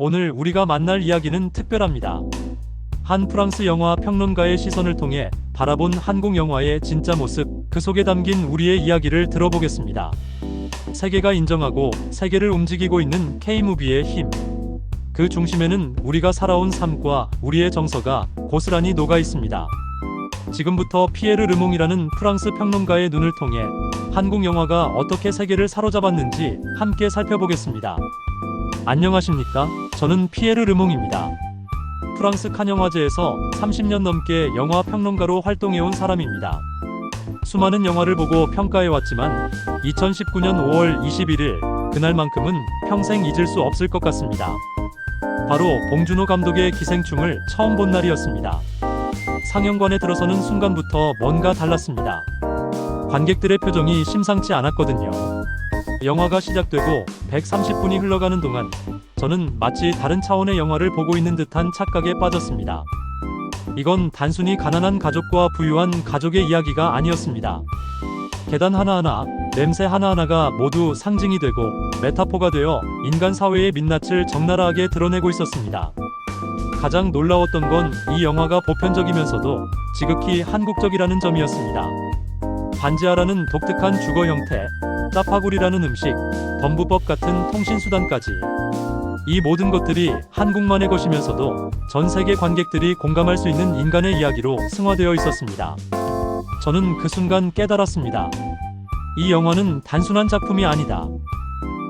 오늘 우리가 만날 이야기는 특별합니다. 한 프랑스 영화 평론가의 시선을 통해 바라본 한국 영화의 진짜 모습, 그 속에 담긴 우리의 이야기를 들어보겠습니다. 세계가 인정하고 세계를 움직이고 있는 K-무비의 힘. 그 중심에는 우리가 살아온 삶과 우리의 정서가 고스란히 녹아 있습니다. 지금부터 피에르 르몽이라는 프랑스 평론가의 눈을 통해 한국 영화가 어떻게 세계를 사로잡았는지 함께 살펴보겠습니다. 안녕하십니까? 저는 피에르 르몽입니다. 프랑스 칸 영화제에서 30년 넘게 영화 평론가로 활동해온 사람입니다. 수많은 영화를 보고 평가해왔지만 2019년 5월 21일 그날만큼은 평생 잊을 수 없을 것 같습니다. 바로 봉준호 감독의 기생충을 처음 본 날이었습니다. 상영관에 들어서는 순간부터 뭔가 달랐습니다. 관객들의 표정이 심상치 않았거든요. 영화가 시작되고 130분이 흘러가는 동안 저는 마치 다른 차원의 영화를 보고 있는 듯한 착각에 빠졌습니다. 이건 단순히 가난한 가족과 부유한 가족의 이야기가 아니었습니다. 계단 하나하나, 냄새 하나하나가 모두 상징이 되고 메타포가 되어 인간 사회의 민낯을 적나라하게 드러내고 있었습니다. 가장 놀라웠던 건 이 영화가 보편적이면서도 지극히 한국적이라는 점이었습니다. 반지하라는 독특한 주거 형태, 짜파구리라는 음식, 덤부법 같은 통신수단까지, 이 모든 것들이 한국만의 것이면서도 전 세계 관객들이 공감할 수 있는 인간의 이야기로 승화되어 있었습니다. 저는 그 순간 깨달았습니다. 이 영화는 단순한 작품이 아니다.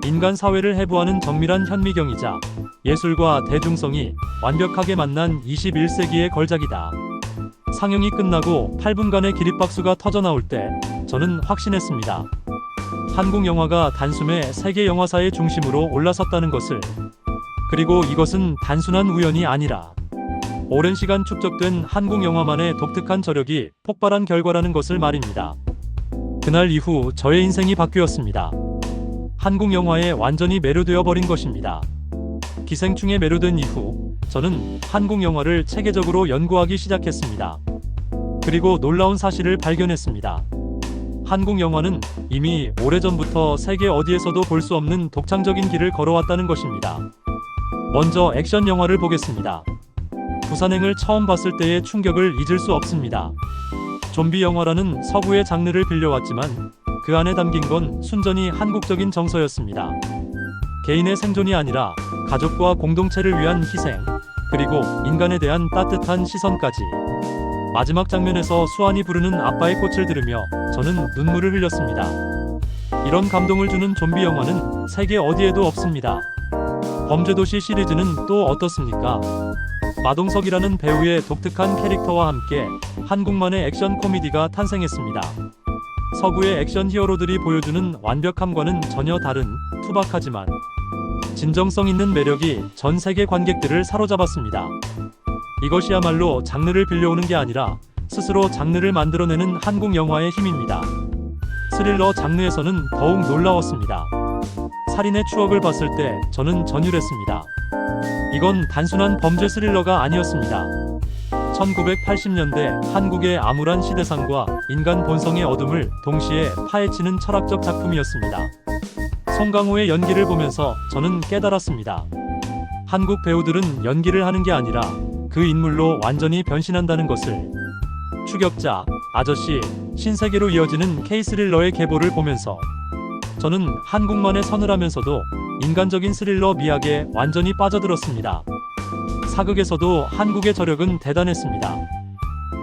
인간 사회를 해부하는 정밀한 현미경이자 예술과 대중성이 완벽하게 만난 21세기의 걸작이다. 상영이 끝나고 8분간의 기립박수가 터져나올 때 저는 확신했습니다. 한국 영화가 단숨에 세계 영화사의 중심으로 올라섰다는 것을. 그리고 이것은 단순한 우연이 아니라 오랜 시간 축적된 한국 영화만의 독특한 저력이 폭발한 결과라는 것을 말입니다. 그날 이후 저의 인생이 바뀌었습니다. 한국 영화에 완전히 매료되어 버린 것입니다. 기생충에 매료된 이후 저는 한국 영화를 체계적으로 연구하기 시작했습니다. 그리고 놀라운 사실을 발견했습니다. 한국 영화는 이미 오래전부터 세계 어디에서도 볼 수 없는 독창적인 길을 걸어왔다는 것입니다. 먼저 액션 영화를 보겠습니다. 부산행을 처음 봤을 때의 충격을 잊을 수 없습니다. 좀비 영화라는 서구의 장르를 빌려왔지만 그 안에 담긴 건 순전히 한국적인 정서였습니다. 개인의 생존이 아니라 가족과 공동체를 위한 희생, 그리고 인간에 대한 따뜻한 시선까지. 마지막 장면에서 수환이 부르는 아빠의 꽃을 들으며 저는 눈물을 흘렸습니다. 이런 감동을 주는 좀비 영화는 세계 어디에도 없습니다. 범죄도시 시리즈는 또 어떻습니까? 마동석이라는 배우의 독특한 캐릭터와 함께 한국만의 액션 코미디가 탄생했습니다. 서구의 액션 히어로들이 보여주는 완벽함과는 전혀 다른 투박하지만 진정성 있는 매력이 전 세계 관객들을 사로잡았습니다. 이것이야말로 장르를 빌려오는 게 아니라 스스로 장르를 만들어내는 한국 영화의 힘입니다. 스릴러 장르에서는 더욱 놀라웠습니다. 살인의 추억을 봤을 때 저는 전율했습니다. 이건 단순한 범죄 스릴러가 아니었습니다. 1980년대 한국의 암울한 시대상과 인간 본성의 어둠을 동시에 파헤치는 철학적 작품이었습니다. 송강호의 연기를 보면서 저는 깨달았습니다. 한국 배우들은 연기를 하는 게 아니라 그 인물로 완전히 변신한다는 것을. 추격자, 아저씨, 신세계로 이어지는 K-스릴러의 계보를 보면서 저는 한국만의 서늘하면서도 인간적인 스릴러 미학에 완전히 빠져들었습니다. 사극에서도 한국의 저력은 대단했습니다.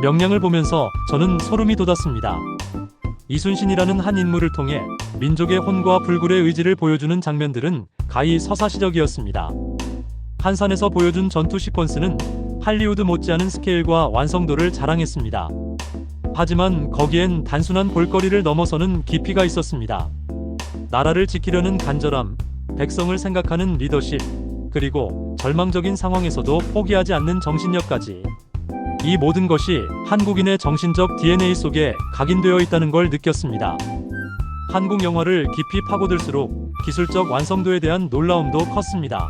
명량을 보면서 저는 소름이 돋았습니다. 이순신이라는 한 인물을 통해 민족의 혼과 불굴의 의지를 보여주는 장면들은 가히 서사시적이었습니다. 한산에서 보여준 전투 시퀀스는 할리우드 못지않은 스케일과 완성도를 자랑했습니다. 하지만 거기엔 단순한 볼거리를 넘어서는 깊이가 있었습니다. 나라를 지키려는 간절함, 백성을 생각하는 리더십, 그리고 절망적인 상황에서도 포기하지 않는 정신력까지. 이 모든 것이 한국인의 정신적 DNA 속에 각인되어 있다는 걸 느꼈습니다. 한국 영화를 깊이 파고들수록 기술적 완성도에 대한 놀라움도 컸습니다.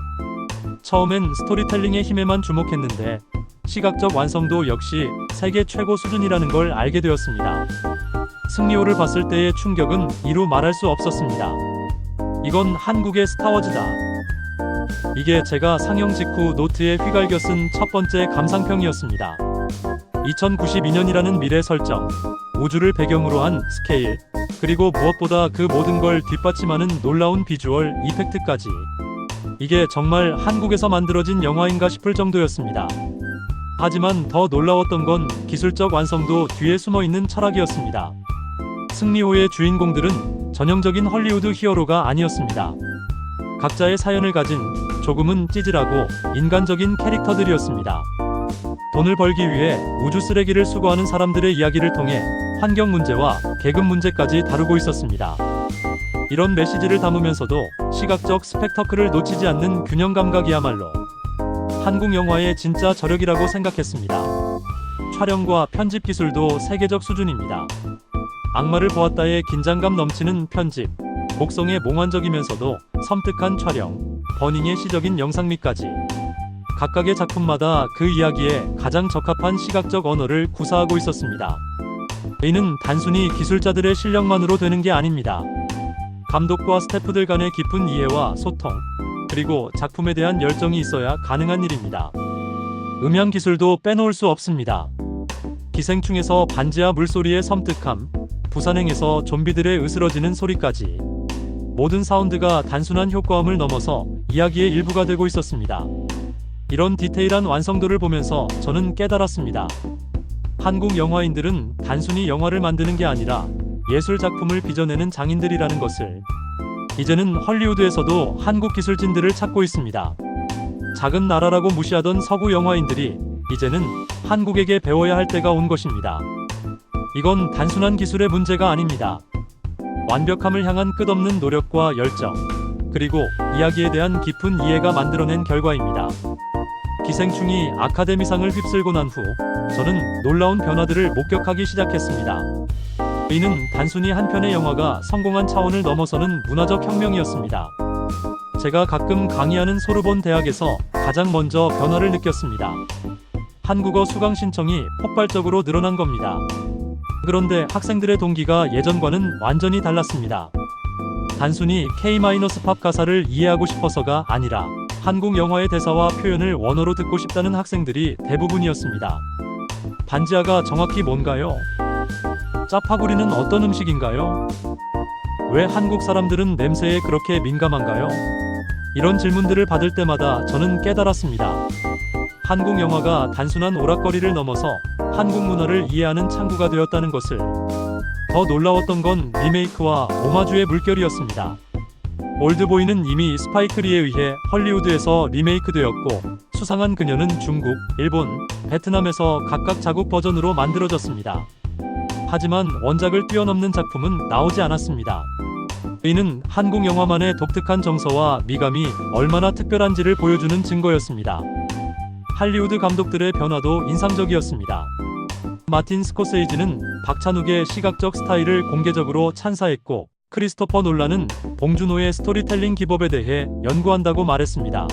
처음엔 스토리텔링의 힘에만 주목했는데 시각적 완성도 역시 세계 최고 수준이라는 걸 알게 되었습니다. 승리호를 봤을 때의 충격은 이루 말할 수 없었습니다. 이건 한국의 스타워즈다. 이게 제가 상영 직후 노트에 휘갈겨 쓴 첫 번째 감상평이었습니다. 2092년이라는 미래 설정, 우주를 배경으로 한 스케일, 그리고 무엇보다 그 모든 걸 뒷받침하는 놀라운 비주얼 이펙트까지. 이게 정말 한국에서 만들어진 영화인가 싶을 정도였습니다. 하지만 더 놀라웠던 건 기술적 완성도 뒤에 숨어있는 철학이었습니다. 승리호의 주인공들은 전형적인 헐리우드 히어로가 아니었습니다. 각자의 사연을 가진 조금은 찌질하고 인간적인 캐릭터들이었습니다. 돈을 벌기 위해 우주 쓰레기를 수거하는 사람들의 이야기를 통해 환경 문제와 계급 문제까지 다루고 있었습니다. 이런 메시지를 담으면서도 시각적 스펙터클을 놓치지 않는 균형 감각이야말로 한국 영화의 진짜 저력이라고 생각했습니다. 촬영과 편집 기술도 세계적 수준입니다. 악마를 보았다의 긴장감 넘치는 편집, 곡성의 몽환적이면서도 섬뜩한 촬영, 버닝의 시적인 영상미까지 각각의 작품마다 그 이야기에 가장 적합한 시각적 언어를 구사하고 있었습니다. 이는 단순히 기술자들의 실력만으로 되는 게 아닙니다. 감독과 스태프들 간의 깊은 이해와 소통, 그리고 작품에 대한 열정이 있어야 가능한 일입니다. 음향 기술도 빼놓을 수 없습니다. 기생충에서 반지하 물소리의 섬뜩함, 부산행에서 좀비들의 으스러지는 소리까지 모든 사운드가 단순한 효과음을 넘어서 이야기의 일부가 되고 있었습니다. 이런 디테일한 완성도를 보면서 저는 깨달았습니다. 한국 영화인들은 단순히 영화를 만드는 게 아니라 예술 작품을 빚어내는 장인들이라는 것을. 이제는 헐리우드에서도 한국 기술진들을 찾고 있습니다. 작은 나라라고 무시하던 서구 영화인들이 이제는 한국에게 배워야 할 때가 온 것입니다. 이건 단순한 기술의 문제가 아닙니다. 완벽함을 향한 끝없는 노력과 열정, 그리고 이야기에 대한 깊은 이해가 만들어낸 결과입니다. 기생충이 아카데미상을 휩쓸고 난 후 저는 놀라운 변화들을 목격하기 시작했습니다. 이는 단순히 한 편의 영화가 성공한 차원을 넘어서는 문화적 혁명이었습니다. 제가 가끔 강의하는 소르본 대학에서 가장 먼저 변화를 느꼈습니다. 한국어 수강 신청이 폭발적으로 늘어난 겁니다. 그런데 학생들의 동기가 예전과는 완전히 달랐습니다. 단순히 K-팝 가사를 이해하고 싶어서가 아니라 한국 영화의 대사와 표현을 원어로 듣고 싶다는 학생들이 대부분이었습니다. 반지하가 정확히 뭔가요? 짜파구리는 어떤 음식인가요? 왜 한국 사람들은 냄새에 그렇게 민감한가요? 이런 질문들을 받을 때마다 저는 깨달았습니다. 한국 영화가 단순한 오락거리를 넘어서 한국 문화를 이해하는 창구가 되었다는 것을. 더 놀라웠던 건 리메이크와 오마주의 물결이었습니다. 올드보이는 이미 스파이크리에 의해 헐리우드에서 리메이크되었고, 수상한 그녀는 중국, 일본, 베트남에서 각각 자국 버전으로 만들어졌습니다. 하지만 원작을 뛰어넘는 작품은 나오지 않았습니다. 이는 한국 영화만의 독특한 정서와 미감이 얼마나 특별한지를 보여주는 증거였습니다. 할리우드 감독들의 변화도 인상적이었습니다. 마틴 스코세이지는 박찬욱의 시각적 스타일을 공개적으로 찬사했고, 크리스토퍼 놀란은 봉준호의 스토리텔링 기법에 대해 연구한다고 말했습니다.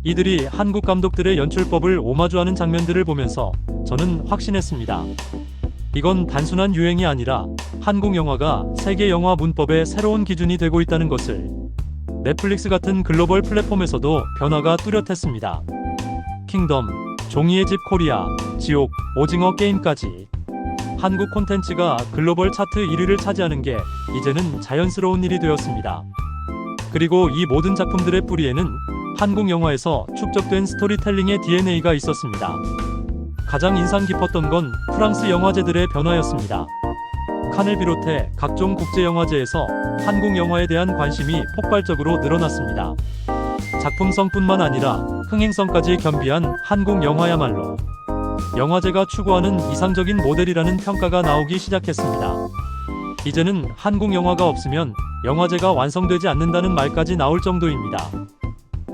이들이 한국 감독들의 연출법을 오마주하는 장면들을 보면서 저는 확신했습니다. 이건 단순한 유행이 아니라 한국 영화가 세계 영화 문법의 새로운 기준이 되고 있다는 것을. 넷플릭스 같은 글로벌 플랫폼에서도 변화가 뚜렷했습니다. 킹덤, 종이의 집 코리아, 지옥, 오징어 게임까지 한국 콘텐츠가 글로벌 차트 1위를 차지하는 게 이제는 자연스러운 일이 되었습니다. 그리고 이 모든 작품들의 뿌리에는 한국 영화에서 축적된 스토리텔링의 DNA가 있었습니다. 가장 인상 깊었던 건 프랑스 영화제들의 변화였습니다. 칸을 비롯해 각종 국제영화제에서 한국 영화에 대한 관심이 폭발적으로 늘어났습니다. 작품성뿐만 아니라 흥행성까지 겸비한 한국 영화야말로 영화제가 추구하는 이상적인 모델이라는 평가가 나오기 시작했습니다. 이제는 한국 영화가 없으면 영화제가 완성되지 않는다는 말까지 나올 정도입니다.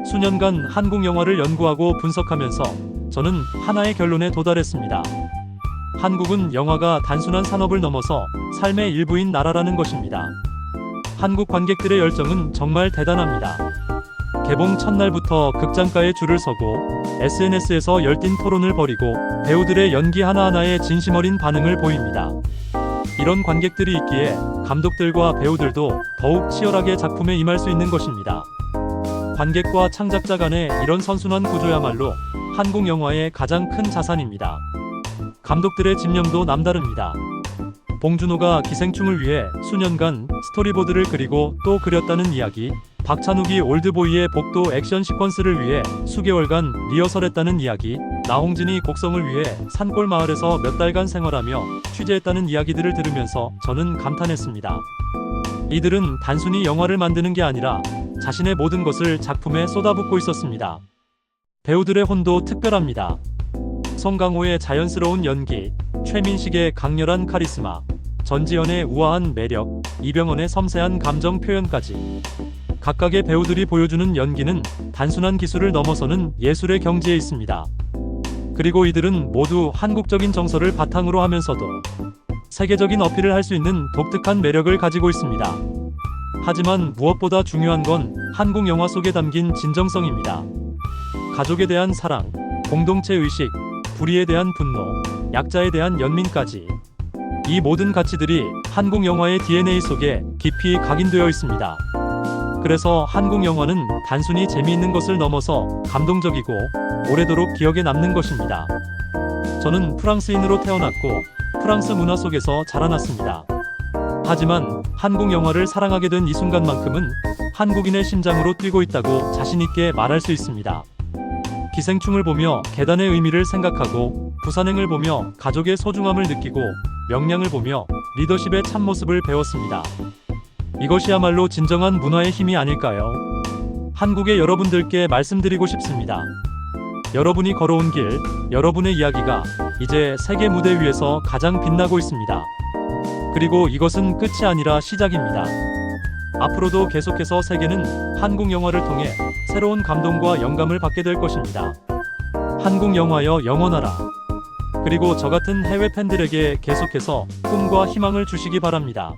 수년간 한국 영화를 연구하고 분석하면서 저는 하나의 결론에 도달했습니다. 한국은 영화가 단순한 산업을 넘어서 삶의 일부인 나라라는 것입니다. 한국 관객들의 열정은 정말 대단합니다. 개봉 첫날부터 극장가에 줄을 서고 SNS에서 열띤 토론을 벌이고 배우들의 연기 하나하나에 진심 어린 반응을 보입니다. 이런 관객들이 있기에 감독들과 배우들도 더욱 치열하게 작품에 임할 수 있는 것입니다. 관객과 창작자 간의 이런 선순환 구조야말로 한국 영화의 가장 큰 자산입니다. 감독들의 집념도 남다릅니다. 봉준호가 기생충을 위해 수년간 스토리보드를 그리고 또 그렸다는 이야기, 박찬욱이 올드보이의 복도 액션 시퀀스를 위해 수개월간 리허설했다는 이야기, 나홍진이 곡성을 위해 산골 마을에서 몇 달간 생활하며 취재했다는 이야기들을 들으면서 저는 감탄했습니다. 이들은 단순히 영화를 만드는 게 아니라 자신의 모든 것을 작품에 쏟아붓고 있었습니다. 배우들의 혼도 특별합니다. 송강호의 자연스러운 연기, 최민식의 강렬한 카리스마, 전지현의 우아한 매력, 이병헌의 섬세한 감정 표현까지 각각의 배우들이 보여주는 연기는 단순한 기술을 넘어서는 예술의 경지에 있습니다. 그리고 이들은 모두 한국적인 정서를 바탕으로 하면서도 세계적인 어필을 할 수 있는 독특한 매력을 가지고 있습니다. 하지만 무엇보다 중요한 건 한국 영화 속에 담긴 진정성입니다. 가족에 대한 사랑, 공동체 의식, 불의에 대한 분노, 약자에 대한 연민까지 이 모든 가치들이 한국 영화의 DNA 속에 깊이 각인되어 있습니다. 그래서 한국 영화는 단순히 재미있는 것을 넘어서 감동적이고 오래도록 기억에 남는 것입니다. 저는 프랑스인으로 태어났고 프랑스 문화 속에서 자라났습니다. 하지만 한국 영화를 사랑하게 된 이 순간만큼은 한국인의 심장으로 뛰고 있다고 자신있게 말할 수 있습니다. 기생충을 보며 계단의 의미를 생각하고, 부산행을 보며 가족의 소중함을 느끼고, 명량을 보며 리더십의 참모습을 배웠습니다. 이것이야말로 진정한 문화의 힘이 아닐까요? 한국의 여러분들께 말씀드리고 싶습니다. 여러분이 걸어온 길, 여러분의 이야기가 이제 세계 무대 위에서 가장 빛나고 있습니다. 그리고 이것은 끝이 아니라 시작입니다. 앞으로도 계속해서 세계는 한국 영화를 통해 새로운 감동과 영감을 받게 될 것입니다. 한국 영화여 영원하라. 그리고 저 같은 해외 팬들에게 계속해서 꿈과 희망을 주시기 바랍니다.